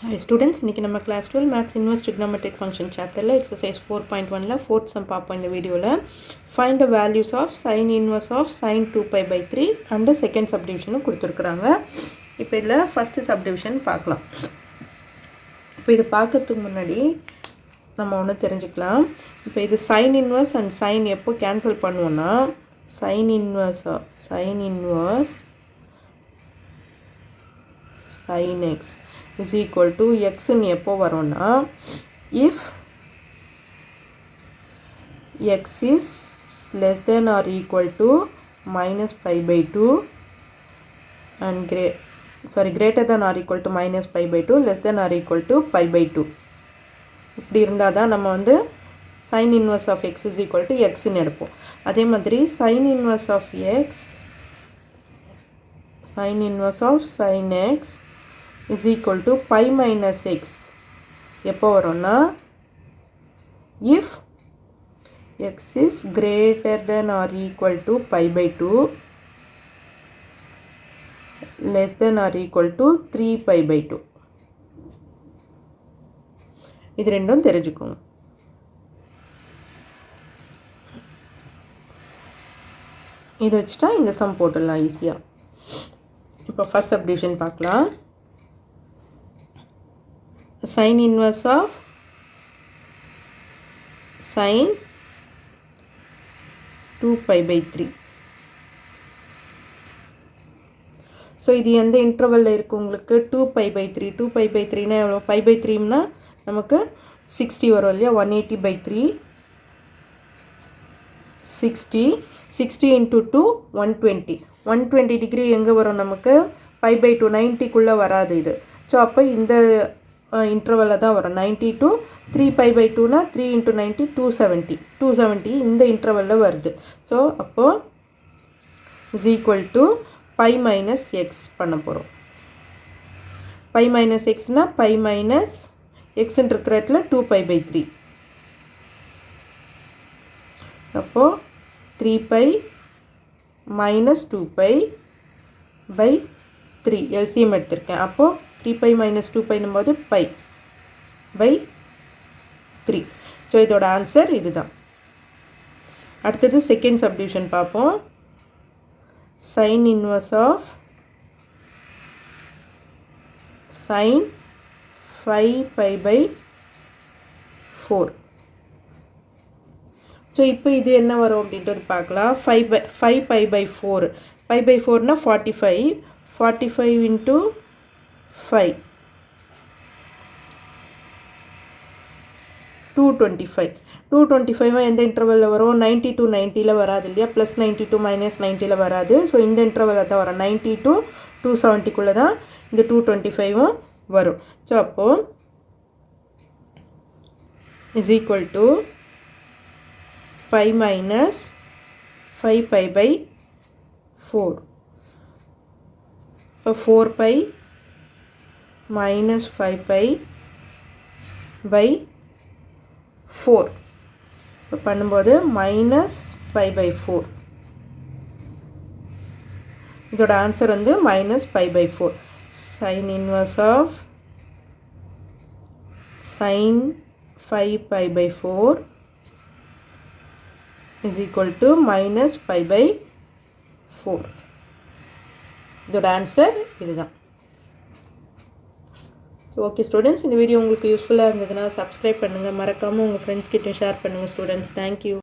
Hi students, இன்னைக்கு நம்ம class 12 maths inverse trigonometric function chapterல exercise 4.1ல fourth sum பார்ப்போம் இந்த வீடியோல. Find the values of sin inverse of sin 2 pi by 3 and second subdivision கொடுத்திருக்காங்க. இப்போ இதுல first subdivision பார்க்கலாம். இப்போ இது பார்க்கிறதுக்கு முன்னாடி நம்ம ஒன்னு தெரிஞ்சுக்கலாம். இப்போ இது sin inverse and sin எப்போ கேன்சல் பண்ணுவோம்னா sin inverse sin x is equal to x ன்னு எப்போ வரும்னா if x is less than or equal to minus pi by 2 and greater than or equal to minus pi by 2 less than or equal to pi by 2 இப்படி இருந்தால் தான் நம்ம வந்து sin inverse of x is equal to x ன்னு எடுப்போம். அதே மாதிரி sin inverse of sin x is equal to pi minus x எப்போ வரும்னா if x is greater than or equal to pi by 2 less than or equal to 3 pi by 2 இது ரெண்டும் தெரிஞ்சுக்கோங்க. இது வச்சுட்டா இந்த சம் போட்டுடலாம் ஈஸியாக. இப்போ ஃபர்ஸ்ட் சப்டிவிஷன் பார்க்கலாம். sin inverse of sin 2 pi by 3. So இது எந்த இன்டர்வலில் இருக்குது உங்களுக்கு 2 pi by 3. 2 pi by 3னா எவ்வளோ? pi by 3னா நமக்கு 60 வரும் இல்லையா? 180 by 3 60 into 2 120. 120 டிகிரி எங்கே வரும் நமக்கு? pi by 2 90க்குள்ளே வராது இது. ஸோ அப்போ இந்த இன்டர்வலில் தான் வரும். 90 to 3 pi by 2னா 3 into 90 270 இந்த இன்டர்வலில் வருது. ஸோ அப்போது is equal to pi minus x பண்ண போகிறோம். pi minus xனா pi minus xன்ற இருக்கிற இடத்துல 2 pi by 3. அப்போது 3 pi minus 2 pi by 3 LCM எடுத்திருக்கேன். அப்போது 3 pi minus 2 pi போது pi by 3. ஸோ இதோட ஆன்சர் இதுதான். அடுத்தது செகண்ட் சப்டிவிஷன் பார்ப்போம். sin inverse of sin 5 pi by 4. So இப்போ இது என்ன வரும் அப்படின்றது பார்க்கலாம். 5 pi by 4. pi by 4னா 45 into 5 225 எந்த இன்டர்வலில் வரும்? 90 to 90ல வராது இல்லையா? ப்ளஸ் 90 to மைனஸ் 90ல வராது. ஸோ இந்த இன்டர்வலில் தான் வரும். 90 to 270க்குள்ளே தான் இந்த 225ம் வரும். ஸோ அப்போது is equal to pi minus 5 pi by 4. இப்போ 4 pi minus 5 pi by 4 இப்போ பண்ணும்போது minus pi by 4. இதோட ஆன்சர் வந்து minus pi by 4. sin inverse of sin 5 pi by 4 is equal to minus pi by 4. இதோட answer இதுதான். Okay students, இந்த video உங்களுக்கு யூஸ்ஃபுல்லாக இருந்ததுன்னா சப்ஸ்கிரைப் பண்ணுங்கள். மறக்காமல் உங்கள் ஃப்ரெண்ட்ஸ் கிட்ட ஷேர் பண்ணுங்கள் ஸ்டூடெண்ட்ஸ். தேங்க்யூ.